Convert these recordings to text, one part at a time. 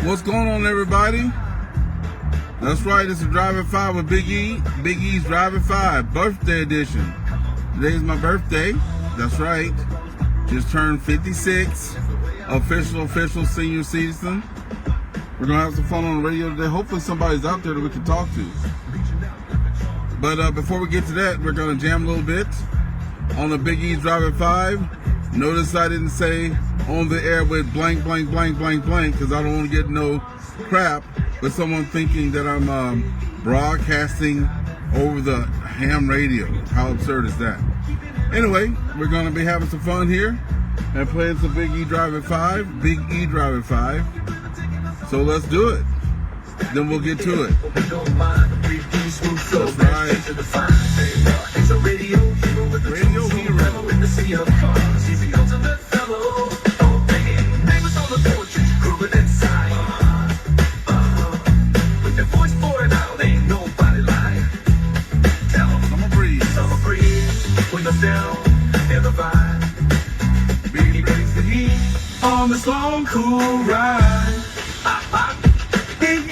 What's going on, everybody? That's right, it's a Drive at 5 with Big E. Big E's Drive at 5, birthday edition. Today's my birthday. That's right. Just turned 56. Official senior citizen. We're going to have some fun on the radio today. Hopefully somebody's out there that we can talk to. But before we get to that, we're going to jam a little bit on the Big E's Drive at 5. Notice I didn't say on the air with blank, because I don't want to get no crap with someone thinking that I'm broadcasting over the ham radio. How absurd is that? Anyway, we're going to be having some fun here and playing some Big E Drive at 5. Big E Drive at 5. So let's do it. Then we'll get to it. That's right. Radio hero. In the sea of cars, he's the ultimate fellow. Oh, banging neighbors on the porches, grooving inside. With their voice pouring out, ain't nobody like. Tell them, summer breeze, when the sound and the vibe. Biggie brings the heat on this long, cool ride. Big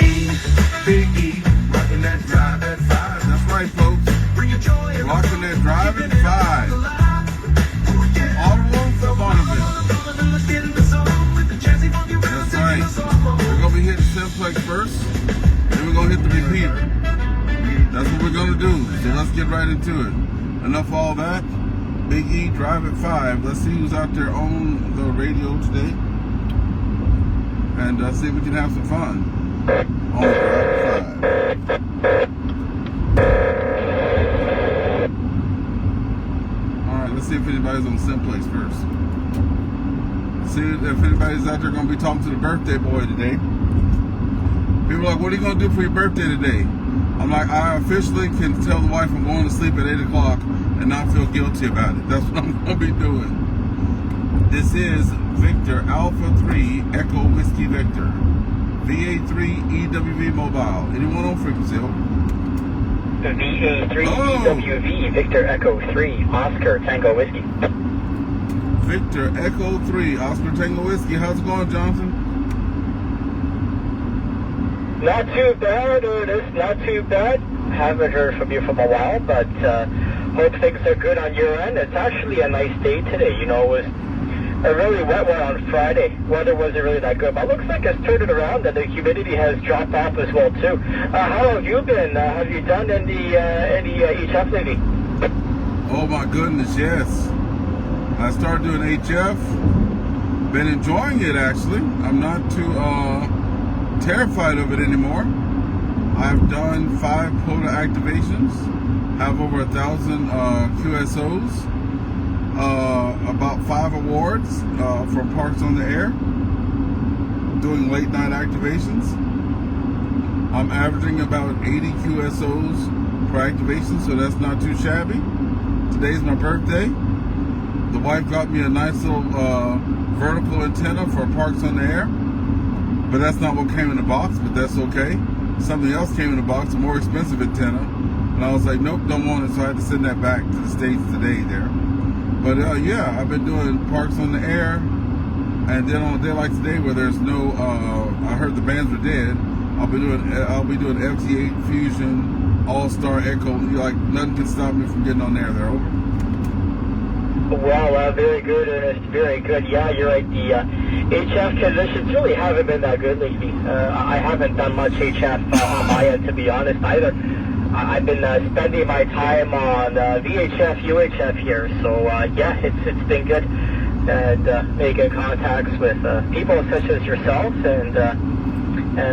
E, rocking that Drive at 5. That's right, folks. Bring your joy. Rocking that Drive at 5. All the way from Bonneville. That's right. We're going to be hitting Simplex first, then we're going to hit the repeater. That's what we're going to do. So let's get right into it. Enough of all that. Big E, Drive at 5. Let's see who's out there on the radio today. And see if we can have some fun. On the Drive at 5. Alright, let's see if anybody's on Simplex first. See if anybody's out there going to be talking to the birthday boy today. People are like, what are you going to do for your birthday today? I'm like, I officially can tell the wife I'm going to sleep at 8 o'clock and not feel guilty about it. That's what I'm going to be doing. This is Victor Alpha 3 Echo Whiskey Victor. VA3 EWV Mobile. Anyone on frequency? VA3 EWV Victor Echo 3 Oscar Tango Whiskey. Victor Echo 3 Oscar Tango Whiskey. How's it going, Jonathan? Not too bad, Ernest. Not too bad. Haven't heard from you for a while, but hope things are good on your end. It's actually a nice day today. You know, it was a really wet one on Friday. Weather wasn't really that good, but it looks like it's turned it around and the humidity has dropped off as well too. How have you been? Have you done any HF lately? Oh my goodness, yes. I started doing HF. Been enjoying it actually. I'm not too terrified of it anymore. I've done 5 quota activations. Have over 1,000 QSOs. About 5 awards from Parks on the Air, doing late night activations. I'm averaging about 80 QSOs per activation, so that's not too shabby. Today's my birthday. The wife got me a nice little vertical antenna for Parks on the Air, but that's not what came in the box, but that's okay. Something else came in the box, a more expensive antenna, and I was like, nope, don't want it, so I had to send that back to the States today there. But yeah, I've been doing Parks on the Air, and then on a day like today where there's no, I heard the bands were dead. I'll be doing FT8 Fusion, All Star Echo. Like nothing can stop me from getting on there. They're over. Well, very good, Ernest. Very good. Yeah, you're right. The HF conditions really haven't been that good lately. I haven't done much HF on my end, to be honest, either. I've been spending my time on VHF, UHF here, so yeah, it's been good, and making contacts with people such as yourself and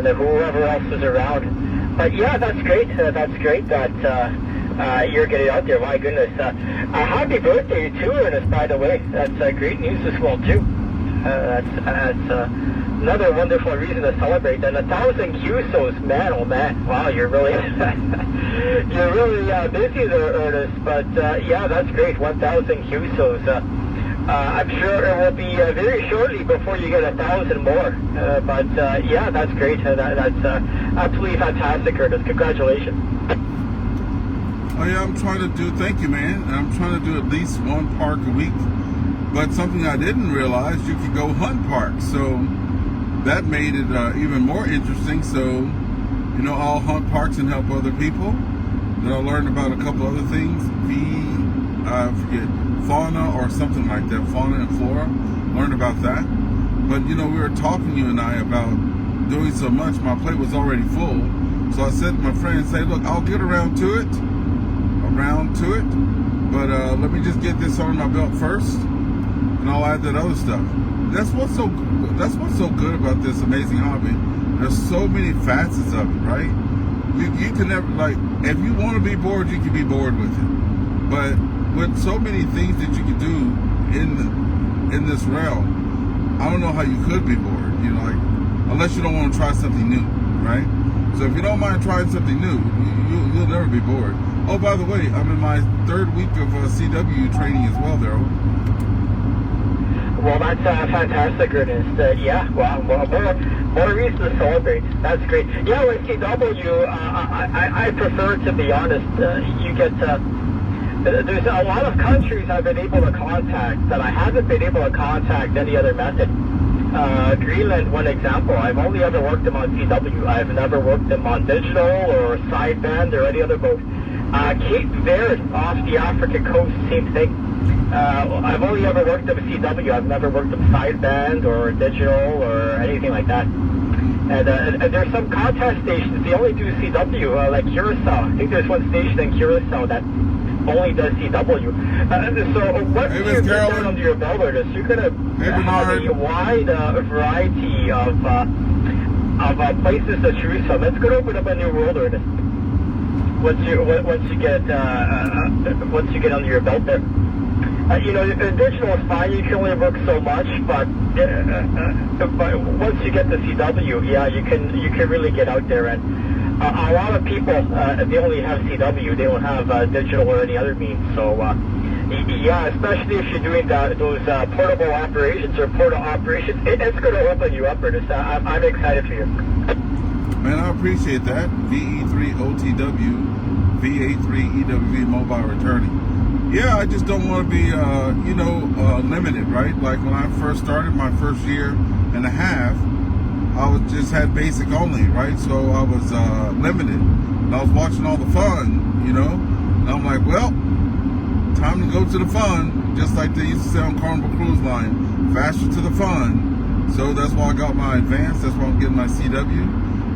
whoever else is around. But yeah, that's great. That's great that you're getting out there. My goodness, happy birthday too, Ernest. By the way, that's great news as well too. That's another wonderful reason to celebrate. And 1,000 QSOs, man, oh man, wow, you're really you're really busy there, Ernest. But yeah, that's great. 1,000 QSOs. I'm sure it will be very shortly before you get 1,000 more. But yeah, that's great. That's absolutely fantastic, Ernest. Congratulations. Oh yeah, I'm trying to do. Thank you, man. I'm trying to do at least one park a week. But something I didn't realize, you could go hunt parks. So that made it even more interesting. So, I'll hunt parks and help other people. Then I learned about a couple other things. I forget, fauna or something like that, fauna and flora. Learned about that. But, we were talking, you and I, about doing so much. My plate was already full. So I said to my friend, look, I'll get around to it. But let me just get this on my belt first, and I'll add that other stuff. That's what's so good about this amazing hobby. There's so many facets of it, right? You can never, if you want to be bored, you can be bored with it. But with so many things that you can do in this realm, I don't know how you could be bored. Unless you don't want to try something new, right? So if you don't mind trying something new, you'll never be bored. Oh, by the way, I'm in my 3rd week of CW training as well, Daryl. Well, that's fantastic, Ernest. Yeah, well, more reason to celebrate. That's great. Yeah, with CW, I prefer, to be honest, you get, there's a lot of countries I've been able to contact that I haven't been able to contact any other method. Greenland, one example, I've only ever worked them on CW. I've never worked them on digital or sideband or any other boat. Cape Verde off the African coast, same thing. I've only ever worked them CW. I've never worked them sideband or digital or anything like that. And there's some contest stations, they only do CW, like Curacao. I think there's one station in Curacao that only does CW. So once you get down under your belt, you're going to have a wide variety of places to choose from. It's going to open up a new world, Ernest. Once you get under your belt there. Digital is fine. You can only work so much, but once you get the CW, yeah, you can really get out there. And a lot of people they only have CW. They don't have digital or any other means. So yeah, especially if you're doing those portable operations or portal operations, it's going to open you up, Ernest. I'm excited for you. Man, I appreciate that. VE3OTW, VA3EWV mobile returning. Yeah, I just don't want to be, limited, right? Like when I first started my first year and a half, I just had basic only, right? So I was limited. And I was watching all the fun, and I'm like, well, time to go to the fun, just like they used to say on Carnival Cruise Line, faster to the fun. So that's why I got my advanced, that's why I'm getting my CW.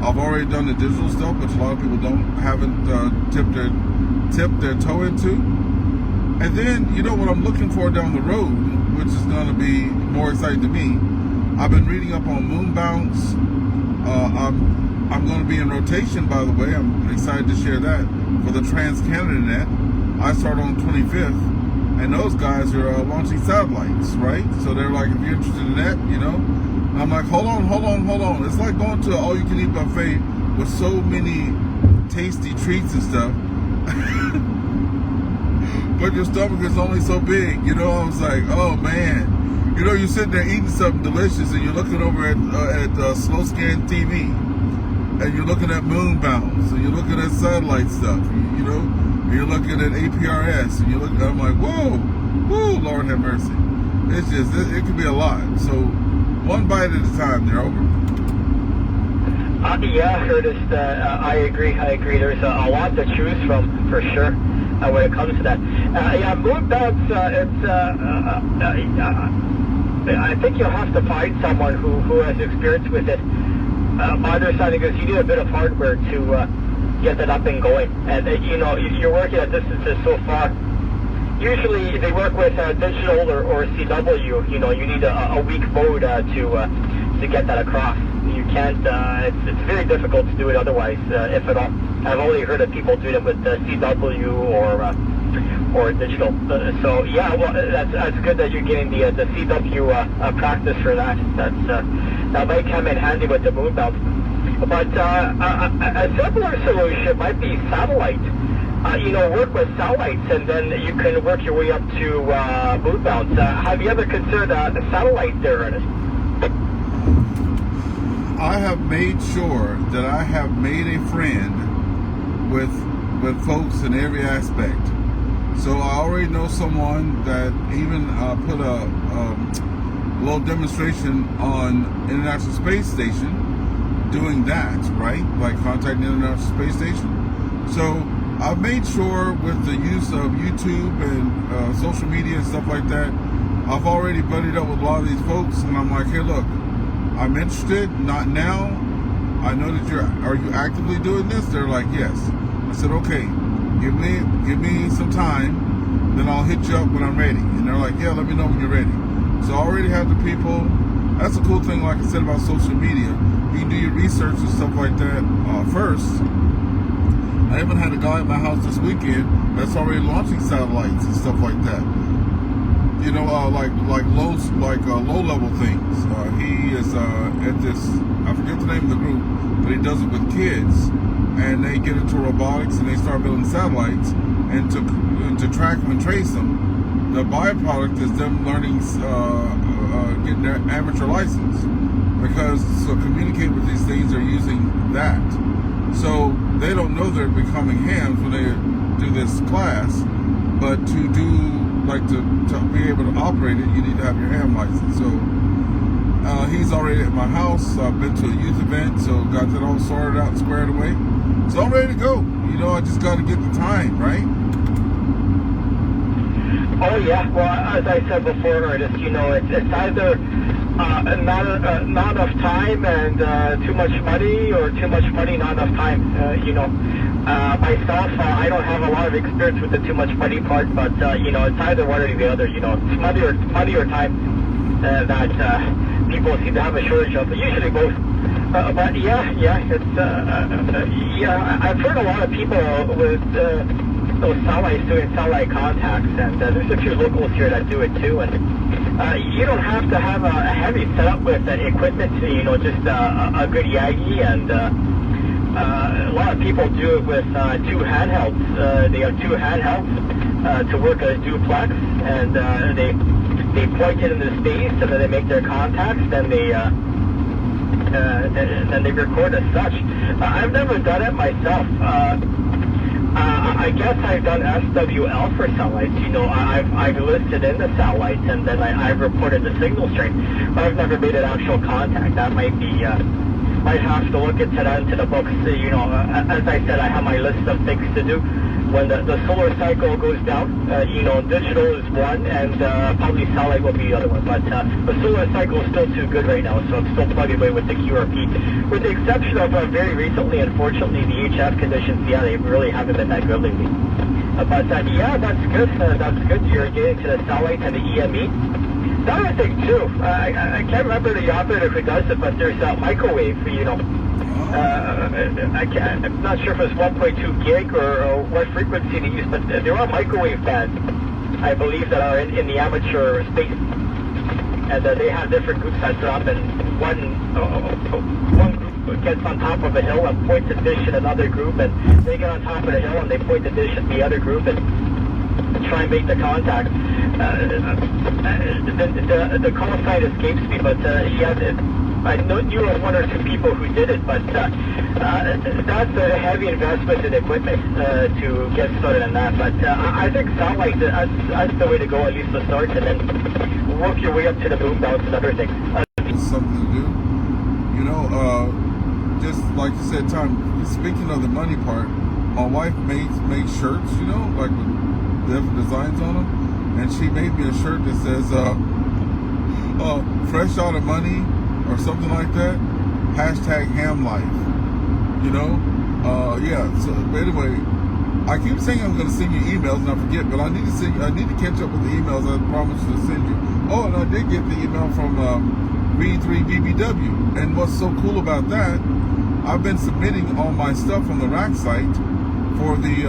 I've already done the digital stuff, which a lot of people haven't tipped their toe into. And then, what I'm looking for down the road, which is going to be more exciting to me, I've been reading up on moon bounce. I'm going to be in rotation, by the way. I'm excited to share that for the Trans-Canada Net. I start on the 25th, and those guys are launching satellites, right? So they're like, if you're interested in that, And I'm like, hold on. It's like going to an all-you-can-eat buffet with so many tasty treats and stuff. But your stomach is only so big, I was like, oh man, you're sitting there eating something delicious and you're looking over at slow scan TV and you're looking at moon bounce and you're looking at satellite stuff, and you're looking at APRS and I'm like, whoa, Lord have mercy. It's just, it could be a lot. So one bite at a time, they're over. Yeah, Ernest, I agree. There's a lot to choose from, for sure. When it comes to that. Yeah, moon bounce, I think you'll have to find someone who has experience with it. My understanding is you need a bit of hardware to get that up and going. And, you're working at distances so far. Usually they work with digital or CW. You need a weak mode to get that across. You can't, it's very difficult to do it otherwise, if at all. I've only heard of people doing it with CW or digital. So yeah, well, that's good that you're getting the CW practice for that. That might come in handy with the moon bounce. But a similar solution might be satellite. Work with satellites and then you can work your way up to moon bounce. Have you ever considered a satellite there, Ernest? I have made sure that I have made a friend with folks in every aspect. So I already know someone that even put little demonstration on International Space Station, doing that, right? Like contacting the International Space Station. So I've made sure with the use of YouTube and social media and stuff like that, I've already buddied up with a lot of these folks, and I'm like, hey, look, I'm interested, not now. I know that are you actively doing this? They're like, yes. I said, okay, give me some time, then I'll hit you up when I'm ready. And they're like, yeah, let me know when you're ready. So I already have the people. That's a cool thing, like I said, about social media. You can do your research and stuff like that first. I even had a guy at my house this weekend that's already launching satellites and stuff like that. You know, like low level things. He is at this, I forget the name of the group, but he does it with kids, and they get into robotics and they start building satellites, and to track them and trace them. The byproduct is them learning, getting their amateur license, because to communicate with these things, they're using that. So they don't know they're becoming hams when they do this class, but to do, like to be able to operate it, you need to have your ham license. So he's already at my house. I've been to a youth event, so got that all sorted out and squared away. So I'm ready to go. You know, I just got to get the time, right? Oh yeah, well, as I said before, Ernest, you know, it's either not enough time and too much money, or too much money, not enough time. You know, myself, I don't have a lot of experience with the too much money part, but you know, it's either one or the other. You know, it's money or time that people seem to have a shortage of. But usually both. But yeah, it's yeah. I've heard a lot of people with those satellites doing satellite contacts, and there's a few locals here that do it too. And you don't have to have a heavy setup with equipment. You know, just a good Yagi, and a lot of people do it with two handhelds. They have two handhelds to work as duplex, and they point it into space, and then they make their contacts. Then they record as such. I've never done it myself. I guess I've done SWL for satellites. You know, I've listed in the satellites, and then I've reported the signal strength, but I've never made an actual contact. That might be, might have to look into that into the books. You know, as I said, I have my list of things to do. When the solar cycle goes down, you know, digital is one, and probably satellite will be the other one. But the solar cycle is still too good right now, so I'm still plugging away with the QRP. With the exception of very recently, unfortunately, the HF conditions, yeah, they really haven't been that good lately. But yeah, that's good. That's good. You're getting to the satellite and the EME. The other thing too, I can't remember the operator who does it, but there's a microwave, you know. I'm not sure if it's 1.2 gig or what frequency they use, but there are microwave bands, I believe, that are in the amateur space. And they have different groups set up, and one group gets on top of a hill and points a dish at another group, and they get on top of the hill and they point the dish at the other group and try and make the contact. The call sign escapes me, but yeah, I knew of one or two people who did it, but that's a heavy investment in equipment to get started on that. But I think satellite, that's the way to go, at least to start, and then work your way up to the boom bounce and other things. It's something to do. You know, just like you said, Tom, speaking of the money part, my wife makes shirts, you know, like with different designs on them, and she made me a shirt that says, fresh out of money, or something like that, #ham life, you know, yeah, so anyway, I keep saying I'm going to send you emails, and I forget, but I need to catch up with the emails I promised to send you. Oh, and I did get the email from V3BBW, and what's so cool about that, I've been submitting all my stuff on the rack site for the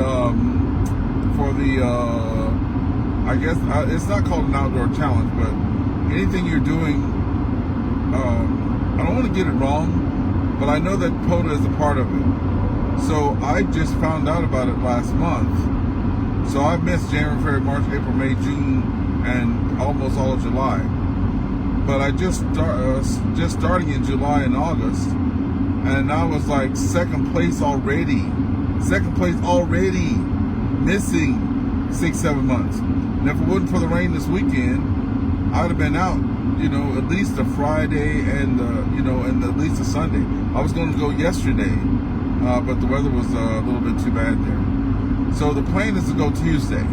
I guess, it's not called an outdoor challenge, but anything you're doing, I don't want to get it wrong, but I know that POTA is a part of it. So I just found out about it last month. So I missed January, February, March, April, May, June, and almost all of July. But I just starting in July and August, and I was like second place already, missing 6-7 months. And if it wasn't for the rain this weekend, I'd have been out, at least a Friday and and at least a Sunday. I was going to go yesterday, but the weather was a little bit too bad there. So the plan is to go Tuesday.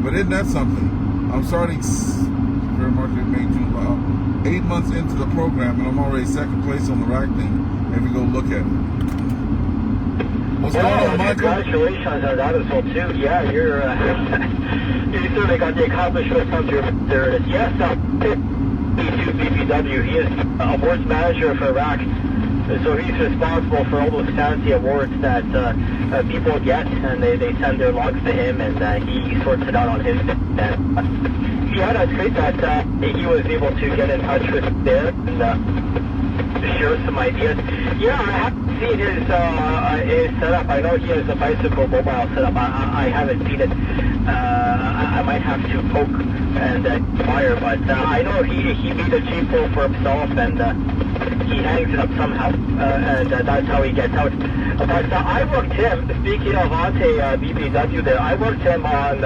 But isn't that something? I'm starting February, March, May, June, 8 months into the program, and I'm already second place on the rack thing. If you go look at it. What's going on, Michael? Congratulations on that as well too. Yeah, you're you certainly got the accomplishments under there. Yes, BBW. He is awards manager for RAC. So he's responsible for all those fancy awards that people get, and they send their logs to him, and he sorts it out on his end. Yeah, that's great that he was able to get in touch with there and share some ideas. Yeah, I haven't seen his setup. I know he has a bicycle mobile setup. I haven't seen it. I might have to poke and inquire, but I know he made a cheap pull for himself, and he hangs it up somehow, and that's how he gets out. But I worked him, speaking of Ante BBW there, I worked him on,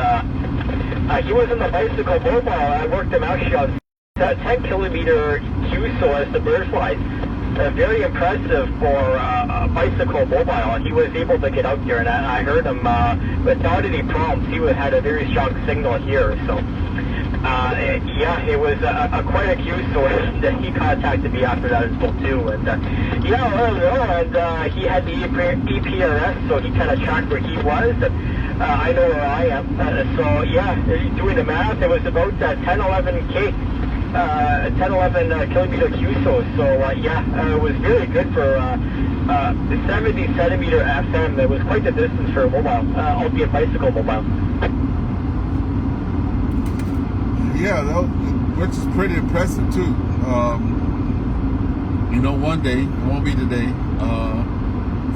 he was in the bicycle mobile. I worked him actually on 10 kilometer QSO as the bird flies. Very impressive for a bicycle mobile. He was able to get out there, and I heard him without any problems. He had a very strong signal here, so yeah, it was quite a QSO, and he contacted me after that as well too. And he had the EPRS, so he kind of tracked where he was. I know where I am, so yeah, doing the math, it was about 10-11 kilometer QSO, so yeah, it was very good for 70 centimeter FM. It was quite the distance for a mobile, albeit bicycle mobile. Yeah, which is pretty impressive too. One day, it won't be today,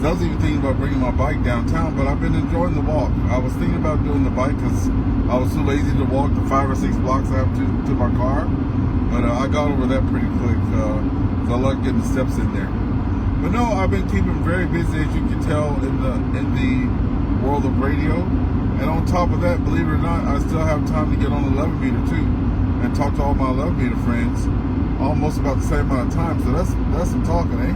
I was even thinking about bringing my bike downtown, but I've been enjoying the walk. I was thinking about doing the bike because I was too lazy to walk the 5 or 6 blocks I have to my car. But I got over that pretty quick. So I like getting the steps in there. But no, I've been keeping very busy, as you can tell, in the world of radio. And on top of that, believe it or not, I still have time to get on the 11 meter too, and talk to all my 11 meter friends, almost about the same amount of time. So that's some talking, eh?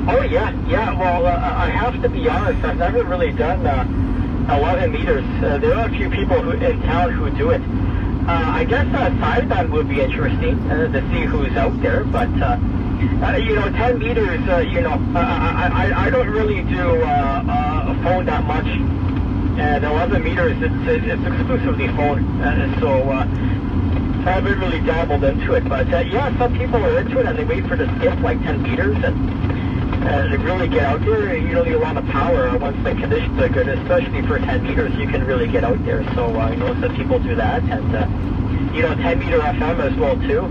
Oh yeah. Well, I have to be honest. I've never really done 11 meters. There are a few people in town who do it. I guess sideband would be interesting to see who's out there, but 10 meters, I don't really do phone that much, and 11 meters, it's exclusively phone, so I haven't really dabbled into it, but yeah, some people are into it, and they wait for the skip like 10 meters, and to really get out there, you don't need a lot of power once the conditions are good, especially for 10 meters, you can really get out there. So, some people do that, and, 10 meter FM as well, too.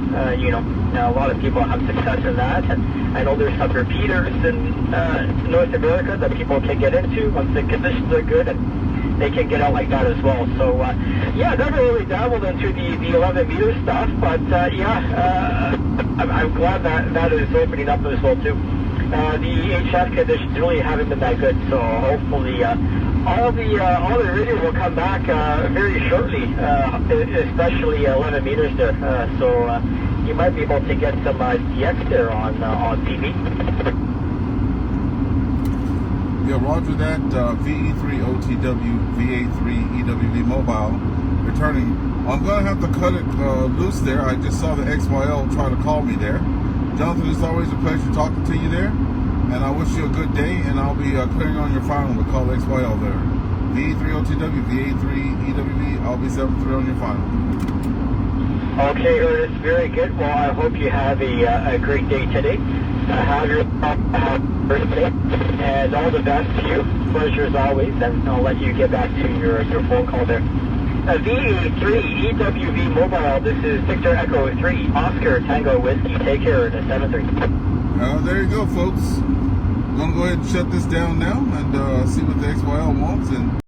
A lot of people have success in that, and I know there's some repeaters in North America that people can get into once the conditions are good, and they can get out like that as well. So, yeah, never really dabbled into the 11 meter stuff, but, I'm glad that is opening up as well, too. The HF conditions really haven't been that good, so hopefully all the radio will come back very shortly, especially 11 meters there. So you might be able to get some DX there on TV. Yeah, roger that. VE3OTW, VA3EWV mobile returning. I'm going to have to cut it loose there. I just saw the XYL try to call me there. Jonathan, it's always a pleasure talking to you there, and I wish you a good day, and I'll be clearing on your final to call XYL there. VE3OTW, VA3EWV, I'll be 7-3 on your final. Okay, Ernest, very good. Well, I hope you have a great day today. Have your birthday, and all the best to you. Pleasure as always, and I'll let you get back to your phone call there. VA3EWV mobile, this is Victor Echo 3, Oscar Tango Whiskey. Take care, the 7-3. There you go, folks. I'm going to go ahead and shut this down now and see what the XYL wants. And